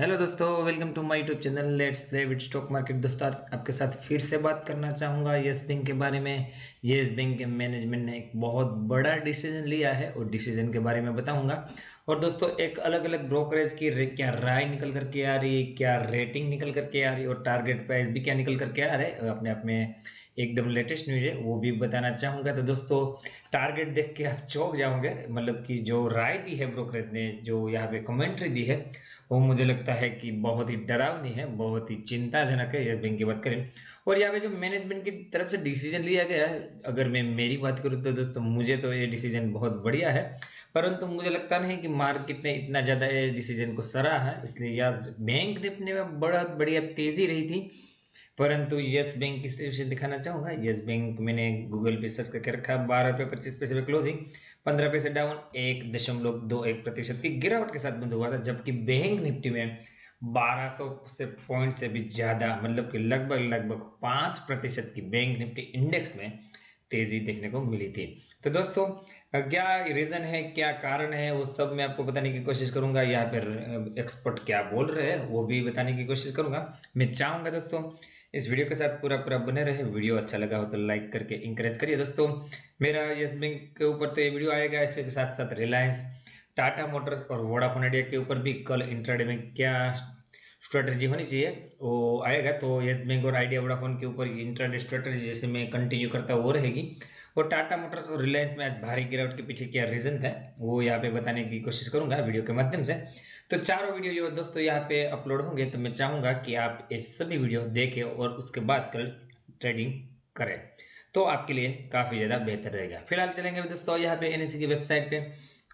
Hello दोस्तों, welcome to my YouTube channel let's play with stock market. दोस्तों आज आपके साथ फिर से बात करना चाहूँगा यस बैंक के बारे में। यस बैंक के मैनेजमेंट ने एक बहुत बड़ा डिसीजन लिया है और डिसीजन के बारे में बताऊंगा। और दोस्तों एक अलग अलग ब्रोकरेज की क्या राय निकल करके आ रही है, क्या रेटिंग निकल करके आ रही है और टारगेट प्राइस भी क्या निकल करके आ रहा है, अपने आप में एकदम लेटेस्ट न्यूज है, वो भी बताना चाहूँगा। तो दोस्तों टारगेट देख के आप चौंक जाओगे, मतलब कि जो राय दी है ब्रोकरेज ने, जो यहाँ पे कमेंट्री दी है, वो मुझे लगता है कि बहुत ही डरावनी है, बहुत ही चिंताजनक है। यस बैंक की बात करें और यहाँ पे जो मैनेजमेंट की तरफ से डिसीजन लिया गया है, अगर मैं मेरी बात करूँ तो दोस्तों मुझे तो ये डिसीजन बहुत बढ़िया है। परंतु मुझे लगता नहीं कि मार्केट ने इतना ज़्यादा ये डिसीजन को सराहा है, इसलिए यस बैंक निफ्टी में बड़ा बढ़िया तेज़ी रही थी। परंतु यस बैंक की सिचुएशन दिखाना चाहूंगा। यस बैंक मैंने गूगल पे सर्च करके रखा, 12 रुपये 25 पैसे पे क्लोजिंग, 15 पैसे डाउन, 1.21% की गिरावट के साथ बंद हुआ था। जबकि बैंक निफ्टी में 1200 से पॉइंट से भी ज्यादा, मतलब कि लगभग लगभग 5% की बैंक निफ्टी इंडेक्स में तेजी देखने को मिली थी। तो दोस्तों क्या रीजन है, क्या कारण है, वो सब मैं आपको बताने की कोशिश करूंगा। यहाँ पर एक्सपर्ट क्या बोल रहे हैं वो भी बताने की कोशिश करूंगा। मैं चाहूंगा दोस्तों इस वीडियो के साथ पूरा पूरा बने रहे। वीडियो अच्छा लगा हो तो लाइक करके इंकरेज करिए दोस्तों। मेरा यस बैंक के ऊपर तो ये वीडियो आएगा, इसके साथ साथ रिलायंस, टाटा मोटर्स और वोडाफोन आइडिया के ऊपर भी कल इंट्राडे में क्या स्ट्रेटजी होनी चाहिए वो आएगा। तो यस बैंक और आइडिया वोडाफोन के ऊपर इंट्राडे स्ट्रेटजी जैसे मैं कंटिन्यू करता हूँ वो रहेगी। और टाटा मोटर्स और रिलायंस में आज भारी गिरावट के पीछे क्या रीजन था वो यहाँ पे बताने की कोशिश करूंगा वीडियो के माध्यम से। तो चारों वीडियो जो दोस्तों यहाँ पे अपलोड होंगे, तो मैं चाहूंगा कि आप ये सभी वीडियो देखें और उसके बाद कल ट्रेडिंग करें, तो आपके लिए काफ़ी ज़्यादा बेहतर रहेगा। फिलहाल चलेंगे दोस्तों यहाँ पे एनएससी की वेबसाइट पे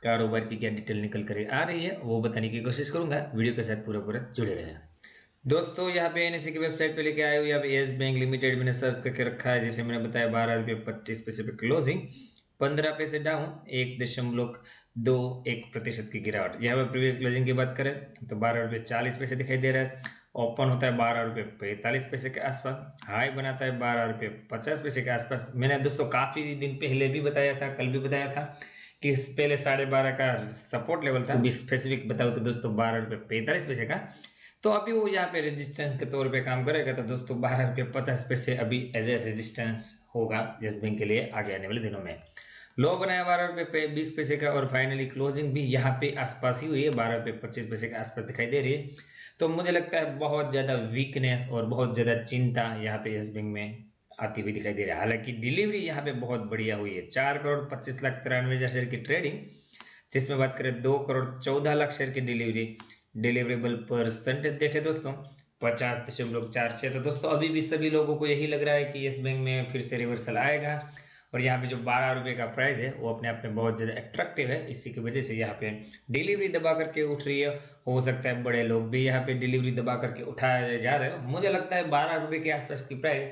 कारोबार की क्या डिटेल निकल कर आ रही है वो बताने की कोशिश करूंगा। वीडियो के साथ पूरा पूरा जुड़े रहे। दोस्तों यहाँ पे एनएससी की वेबसाइट पे लेके आए हुए, यहाँ पे यस बैंक लिमिटेड मैंने सर्च करके रखा है, जैसे मैंने बताया 12 रुपये 25 पैसे पे क्लोजिंग, 15 पैसे डाउन, 1.21% की गिरावट। यहाँ पे प्रीवियस क्लोजिंग की बात करें तो 12 रुपये 40 पैसे दिखाई दे रहा है। ओपन होता है 12 रुपये 45 पैसे के आसपास, हाई बनाता है 12 रुपये 50 पैसे के आसपास। मैंने दोस्तों काफी दिन पहले भी बताया था, कल भी बताया था कि पहले 12.5 का सपोर्ट लेवल था। स्पेसिफिक बताऊँ तो दोस्तों 12 रुपये 45 पैसे का। तो अभी वो यहाँ पे रेजिस्टेंस के तौर पे काम करेगा। तो दोस्तों 12 रुपये 50 पैसे अभी एज ए रेजिस्टेंस होगा यस बैंक के लिए आगे आने वाले दिनों में। लो बनाया 12 रुपये 20 पैसे का और फाइनली क्लोजिंग भी यहाँ पे आसपास ही हुई है, 12 रुपये 25 पैसे के आसपास दिखाई दे रही है। तो मुझे लगता है बहुत ज़्यादा वीकनेस और बहुत ज़्यादा चिंता यहाँ पे यस बैंक में आती हुई दिखाई दे रही है। हालांकि डिलीवरी यहाँ पे बहुत बढ़िया हुई है, 4,25,93,000 शेयर की ट्रेडिंग, जिसमें बात करें 2,14,00,000 शेयर की डिलीवरी। डिलीवरेबल परसेंटेज देखें दोस्तों 50.46। तो दोस्तों अभी भी सभी लोगों को यही लग रहा है कि यस बैंक में फिर से रिवर्सल आएगा। और यहाँ पे जो 12 रुपये का प्राइस है वो अपने आप में बहुत ज़्यादा अट्रैक्टिव है, इसी की वजह से यहाँ पे डिलीवरी दबा करके उठ रही है। हो सकता है बड़े लोग भी यहाँ पे डिलीवरी दबा करके उठाए जा रहे हो। मुझे लगता है 12 रुपये के आसपास की प्राइस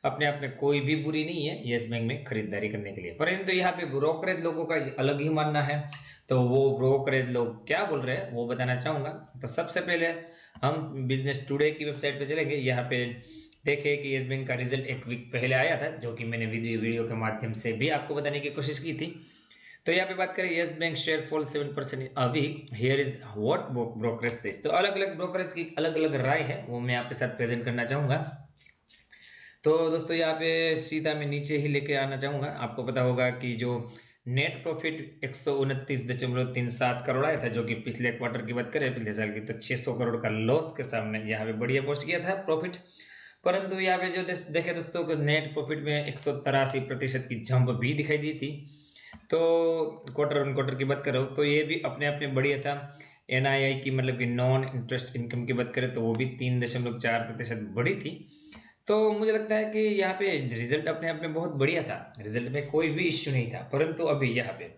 अपने आप में कोई भी बुरी नहीं है यस बैंक में खरीदारी करने के लिए। परंतु यहाँ पे ब्रोकरेज लोगों का अलग ही मानना है। तो वो ब्रोकरेज लोग क्या बोल रहे हैं वो बताना चाहूंगा। तो सबसे पहले हम बिजनेस टुडे की वेबसाइट पे चलेंगे। यहाँ पे देखें कि यस बैंक का रिजल्ट एक वीक पहले आया था, जो कि मैंने वीडियो के माध्यम से भी आपको बताने की कोशिश की थी। तो यहाँ पे बात करें Yes Bank share fall 7% a week, here is what brokerage says. तो अलग अलग ब्रोकरेज की अलग अलग राय है, वो मैं आपके साथ प्रेजेंट करना चाहूंगा। तो दोस्तों यहाँ पे सीधा मैं नीचे ही लेके आना चाहूँगा। आपको पता होगा कि जो नेट प्रॉफिट 129.37 करोड़ आया था, जो कि पिछले क्वार्टर की बात करें पिछले साल की, तो 600 करोड़ का लॉस के सामने यहाँ पे बढ़िया पोस्ट किया था प्रॉफिट। परंतु यहाँ पे जो देखे दोस्तों को नेट प्रॉफिट में 183% की जंप भी दिखाई दी थी। तो क्वार्टर ऑन क्वार्टर की बात करो तो ये भी अपने आप में बढ़िया था। एनआईआई की मतलब कि नॉन इंटरेस्ट इनकम की बात करें तो वो भी 3.4% बढ़ी थी। तो मुझे लगता है कि यहाँ पे रिजल्ट अपने आप में बहुत बढ़िया था, रिजल्ट में कोई भी इश्यू नहीं था। परंतु अभी यहाँ पे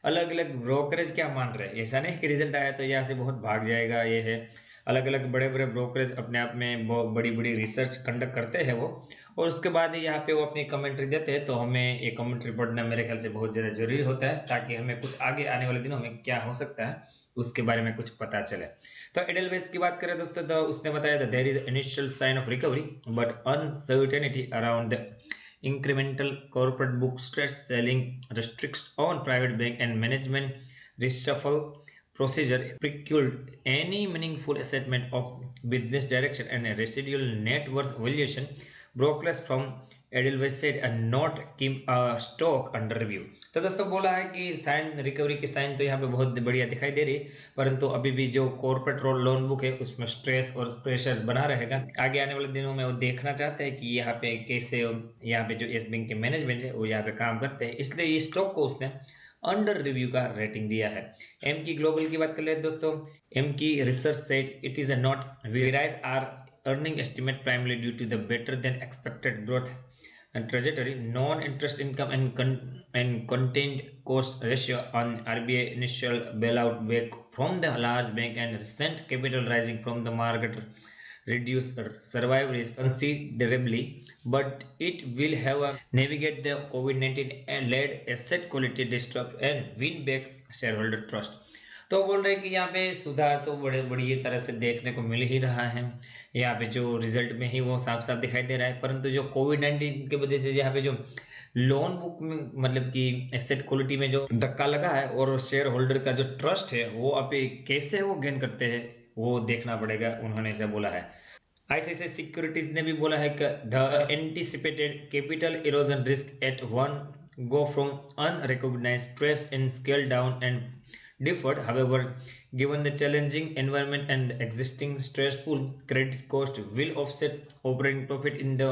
अलग अलग ब्रोकरेज क्या मान रहे हैं, ऐसा नहीं कि रिजल्ट आया तो यहाँ से बहुत भाग जाएगा, ये है। अलग अलग बड़े बड़े ब्रोकरेज अपने आप में बहुत बड़ी बड़ी रिसर्च कंडक्ट करते हैं वो, और उसके बाद ही यहाँ पे वो अपनी कमेंट्री देते हैं। तो हमें ये कमेंट्री पढ़ना मेरे ख्याल से बहुत ज़्यादा जरूरी होता है, ताकि हमें कुछ आगे आने वाले दिनों में क्या हो सकता है उसके बारे में कुछ पता चले। तो एडलवेस की बात करें दोस्तों, तो उसने बताया था there is initial sign of recovery but uncertainty around the incremental corporate book stress selling restricts on private bank and management reshuffle procedure preclude any meaningful assessment of business direction and a residual net worth valuation. Brokers from Edelweiss said not keep stock under review. तो दोस्तों बोला है कि sign recovery की sign तो यहाँ पे बहुत बढ़िया दिखाई दे रही है, परंतु अभी भी जो कॉर्पोरेट लोन बुक है उसमें स्ट्रेस और प्रेशर बना रहेगा। आगे आने वाले दिनों में वो देखना चाहते हैं कि यहाँ पे कैसे यहाँ पे जो येस बैंक के मैनेजमेंट है वो यहाँ पे काम करते हैं, इसलिए ये स्टॉक को उसने अंडर रिव्यू का रेटिंग दिया है। एम की ग्लोबल की बात कर ले दोस्तों, एम की research said it is not revise our earning estimate primarily due to the better than expected growth and trajectory, non-interest income and contained cost ratio on RBI initial bailout back from the large bank and recent capital rising from the market reduce survive risk considerably, but it will have a navigate the COVID-19 led asset quality disrupt and win back shareholder trust। तो बोल रहे हैं कि यहाँ पे सुधार तो बड़े बड़ी तरह से देखने को मिल ही रहा है, यहाँ पे जो रिजल्ट में ही वो साफ साफ दिखाई दे रहा है, परंतु जो कोविड-19 की वजह से यहाँ पे जो लोन बुक में मतलब कि एसेट क्वालिटी में जो धक्का लगा है और शेयर होल्डर का जो ट्रस्ट है वो अभी कैसे वो गेन करते हैं वो देखना पड़ेगा, उन्होंने ऐसा बोला है। ICICI सिक्योरिटीज ने भी बोला है कि the anticipated capital erosion risk at one go from unrecognized stress and scale down and deferred. However, given the challenging environment and the existing stress pool, credit cost will offset operating profit in the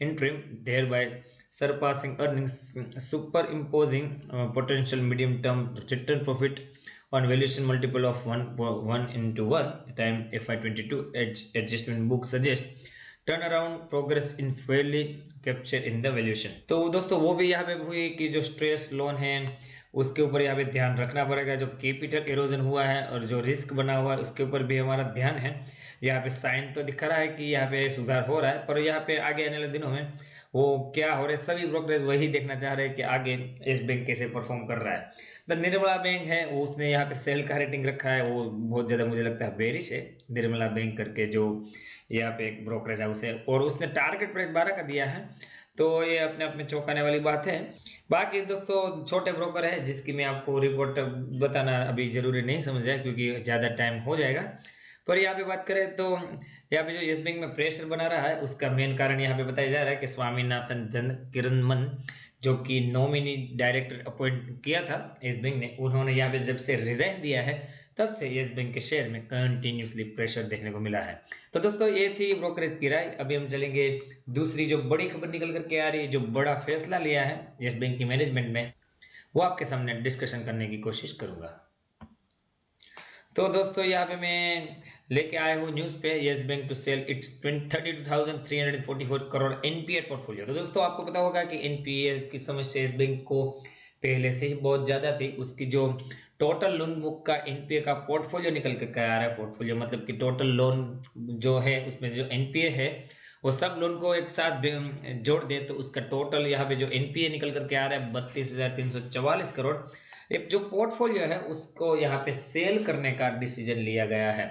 interim, thereby surpassing earnings, superimposing potential medium-term return profit on valuation multiple of 1:1 time FY22 adjustment book suggests turn around progress in Fairlie capture in the valuation. तो दोस्तों वो भी यहाँ पे हुई कि जो stress loan है उसके ऊपर यहाँ पे ध्यान रखना पड़ेगा, जो कैपिटल इरोजन हुआ है और जो रिस्क बना हुआ है उसके ऊपर भी हमारा ध्यान है। यहाँ पे साइन तो दिखा रहा है कि यहाँ पे सुधार हो रहा है, पर यहाँ पे आगे आने वाले दिनों में वो क्या हो रहा है, सभी ब्रोकरेज वही देखना चाह रहे हैं कि आगे येस बैंक कैसे परफॉर्म कर रहा है। तो निर्मला बैंक है वो उसने यहाँ पे सेल का रेटिंग रखा है, वो बहुत ज़्यादा मुझे लगता है बेरिश है, निर्मला बैंक करके जो यहाँ पे एक ब्रोकरेज हाउस है, और उसने टारगेट प्राइस 12 का दिया है, तो ये अपने आप में चौंकाने वाली बात है। बाकी दोस्तों छोटे ब्रोकर है जिसकी मैं आपको रिपोर्ट बताना अभी जरूरी नहीं समझ रहा क्योंकि ज़्यादा टाइम हो जाएगा, पर यहाँ पे बात करें तो यहाँ पे जो येस बैंक में प्रेशर बना रहा है उसका मेन कारण यहाँ पे बताया जा रहा है कि स्वामीनाथन किरणमन जो कि नॉमिनी डायरेक्टर अपॉइंट किया था येस बैंक ने, उन्होंने यहाँ पे जब से रिजाइन दिया है तब से येस बैंक के शेयर में कंटिन्यूसली प्रेशर देखने को मिला है। तो दोस्तों ये थी ब्रोकरेज की राय। अभी हम चलेंगे दूसरी जो बड़ी खबर निकल करके आ रही है, जो बड़ा फैसला लिया है येस बैंक की मैनेजमेंट में, वो आपके सामने डिस्कशन करने की कोशिश करूंगा। तो दोस्तों यहाँ पे मैं लेके आया हूँ न्यूज़ पे Yes Bank to sell its 32,344 crore NPA portfolio. तो दोस्तों आपको पता होगा कि एनपीए की समस्या येस बैंक को पहले से ही बहुत ज़्यादा थी। उसकी जो टोटल लोन बुक का एनपीए का पोर्टफोलियो निकल कर आ रहा है, पोर्टफोलियो मतलब कि टोटल लोन जो है उसमें जो एनपीए है वो सब लोन को एक साथ जोड़ दे तो उसका टोटल यहाँ पे जो एनपीए निकल करके आ रहा है 32,344 करोड़। एक जो पोर्टफोलियो है उसको यहाँ पे सेल करने का डिसीजन लिया गया है।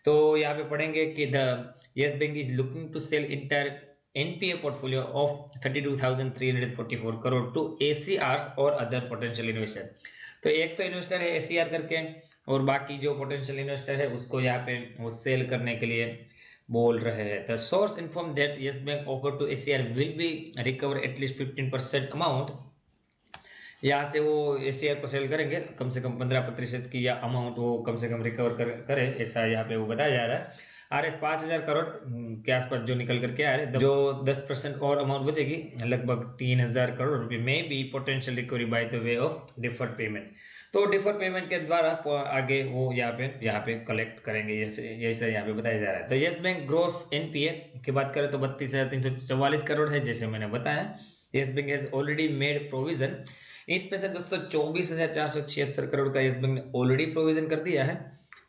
तो यहाँ पे पढ़ेंगे कि the Yes Bank is looking to sell entire NPA portfolio of 32,344 crore to एसीआर्स और अदर पोटेंशियल इन्वेस्टर। तो एक तो इन्वेस्टर है एसीआर करके और बाकी जो पोटेंशियल इन्वेस्टर है उसको यहाँ पे वो सेल करने के लिए बोल रहे हैं। The source inform that Yes Bank offer to ACR will be recover at least 15% amount. यहाँ से वो एसीआर को सेल करेंगे, कम से कम 15% की या अमाउंट वो कम से कम रिकवर करे, ऐसा यहाँ पे वो बताया जा रहा है। RS 5,000 करोड़ के आसपास जो निकल करके आ रहे हैं, जो 10% और अमाउंट बचेगी लगभग 3,000 करोड़ रुपये में भी potential recovery by the way of deferred payment. तो डिफर्ड पेमेंट के द्वारा आगे वो यहाँ पे कलेक्ट करेंगे, जैसे यहाँ पे बताया जा रहा है। तो येस बैंक ग्रोस एनपीए की बात करें तो 32,344 करोड़ है, जैसे मैंने बताया। Yes bank has already made provision, इसमें से दोस्तों 24,476 करोड़ का येस बैंक ने ऑलरेडी प्रोविजन कर दिया है,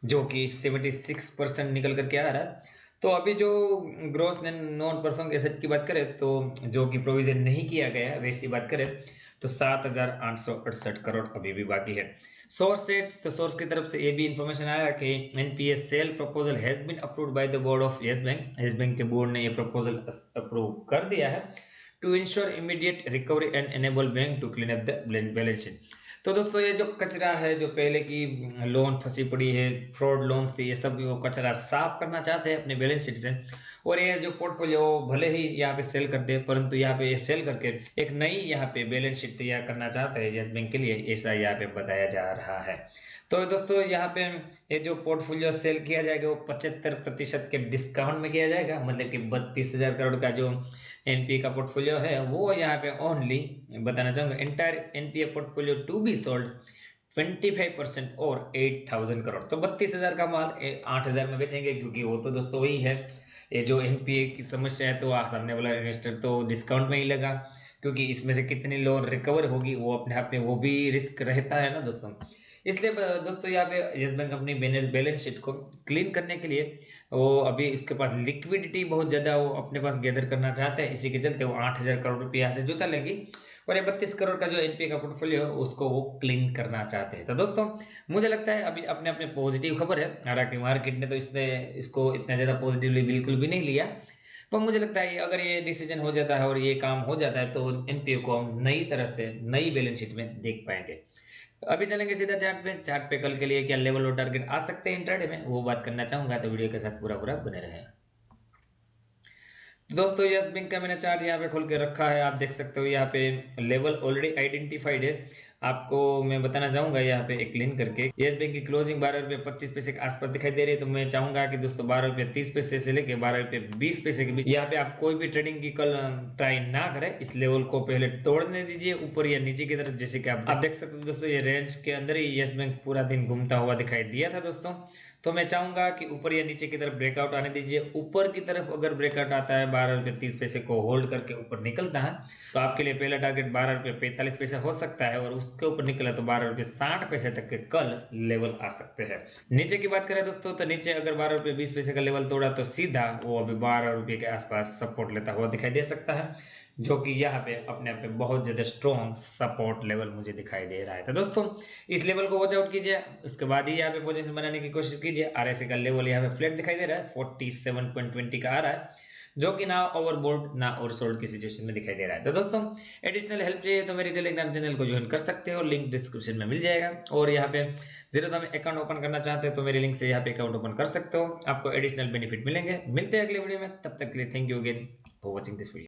जो कि 76% निकल करके आ रहा है। तो अभी जो ग्रोस नॉन परफॉर्मिंग एसेट की बात करें तो जो कि प्रोविजन नहीं किया गया है वैसी बात करें तो 7,868 करोड़ अभी भी बाकी है। सोर्स से तो सोर्स की तरफ से ये भी इंफॉर्मेशन आया कि NPA sale proposal has been approved by the board of Yes Bank. Yes Bank के बोर्ड ने ये प्रपोजल अप्रूव कर दिया है to ensure immediate recovery and enable bank to clean up the balance sheet. तो दोस्तों ये जो कचरा है, जो पहले की लोन फंसी पड़ी है, फ्रॉड लोन्स थी, ये सब वो कचरा साफ करना चाहते हैं अपने बैलेंस शीट से। और ये जो पोर्टफोलियो भले ही यहाँ पे सेल करते हैं, परंतु यहाँ पे सेल करके एक नई यहाँ पे बैलेंस शीट तैयार करना चाहते हैं यस बैंक के लिए, ऐसा यहाँ पे बताया जा रहा है। तो दोस्तों यहाँ पे ये जो पोर्टफोलियो सेल किया जाएगा वो 75% के डिस्काउंट में किया जाएगा, मतलब कि 32,000 करोड़ का जो एनपीए का पोर्टफोलियो है वो यहाँ पे ओनली बताना चाहूँगा entire NPA portfolio to be sold 25% और 8,000 करोड़। तो 32,000 का माल 8,000 में बेचेंगे, क्योंकि वो तो दोस्तों वही है, ये जो एनपीए की समस्या है तो सामने वाला इन्वेस्टर तो डिस्काउंट में ही लगा, क्योंकि इसमें से कितनी लोन रिकवर होगी वो अपने आप में वो भी रिस्क रहता है ना दोस्तों। इसलिए दोस्तों यहाँ पे यस बैंक अपनी बैलेंस शीट को क्लीन करने के लिए वो अभी इसके पास लिक्विडिटी बहुत ज़्यादा वो अपने पास गैदर करना चाहते हैं, इसी के चलते वो 8,000 करोड़ रुपये यहाँ से जुटा लेंगी और ये 32 करोड़ का जो एनपीए का पोर्टफोलियो है उसको वो क्लीन करना चाहते हैं। तो दोस्तों मुझे लगता है अभी अपने अपने पॉजिटिव खबर है, हालांकि मार्केट ने तो इसको इतना ज़्यादा पॉजिटिवली बिल्कुल भी नहीं लिया, पर मुझे लगता है अगर ये डिसीजन हो जाता है और ये काम हो जाता है तो एनपीए को हम नई तरह से नई बैलेंस शीट में देख पाएंगे। अभी चलेंगे सीधा चार्ट पे कल के लिए क्या लेवल और टारगेट आ सकते हैं इंट्राडे में, वो बात करना चाहूंगा, तो वीडियो के साथ पूरा पूरा बने रहे। तो दोस्तों यस बैंक का मैंने चार्ट यहाँ पे खोल के रखा है, आप देख सकते हो यहाँ पे लेवल ऑलरेडी आइडेंटिफाइड है। आपको मैं बताना चाहूंगा यहाँ पे एक क्लीन करके, यस बैंक की क्लोजिंग 12 रुपये 25 पैसे के आसपास दिखाई दे रही है। तो मैं चाहूंगा कि दोस्तों 12 रुपये 30 पैसे से लेके 12 रुपये 20 पैसे के बीच यहाँ पे आप कोई भी ट्रेडिंग की कल ट्राई ना करें, इस लेवल को पहले तोड़ने दीजिए ऊपर या नीचे की तरफ। जैसे कि आप देख सकते हो दोस्तों, ये रेंज के अंदर ही यस बैंक पूरा दिन घूमता हुआ दिखाई दिया था दोस्तों। तो मैं चाहूंगा कि ऊपर या नीचे की तरफ ब्रेकआउट आने दीजिए। ऊपर की तरफ अगर ब्रेकआउट आता है 12 रुपये 30 पैसे को होल्ड करके ऊपर निकलता है तो आपके लिए पहला टारगेट 12 रुपये 45 पैसे हो सकता है, और उसके ऊपर निकला तो 12 रुपये 60 पैसे तक के कल लेवल आ सकते हैं। नीचे की बात करें दोस्तों, तो नीचे अगर 12 रुपये 20 पैसे का लेवल तोड़ा तो सीधा वो अभी 12 रुपये के आसपास सपोर्ट लेता हुआ दिखाई दे सकता है, जो कि यहाँ पे अपने आप में बहुत ज़्यादा स्ट्रॉन्ग सपोर्ट लेवल मुझे दिखाई दे रहा है। तो दोस्तों इस लेवल को वॉच आउट कीजिए, उसके बाद ही यहाँ पे पोजीशन बनाने की कोशिश कीजिए। आरएसआई का लेवल यहाँ पे फ्लैट दिखाई दे रहा है, 47.20 का आ रहा है, जो कि ना ओवरबोर्ड ना ओवरसोल्ड की सिचुएशन में दिखाई दे रहा है। तो दोस्तों एडिशनल हेल्प चाहिए तो मेरे टेलीग्राम चैनल को ज्वाइन कर सकते हो, लिंक डिस्क्रिप्शन में मिल जाएगा। और यहाँ पे जीरो में अकाउंट ओपन करना चाहते हो तो मेरे लिंक से यहाँ पे अकाउंट ओपन कर सकते हो, आपको एडिशनल बेनिफिट मिलेंगे। मिलते हैं अगले वीडियो में, तब तक के लिए thank you again for watching this video.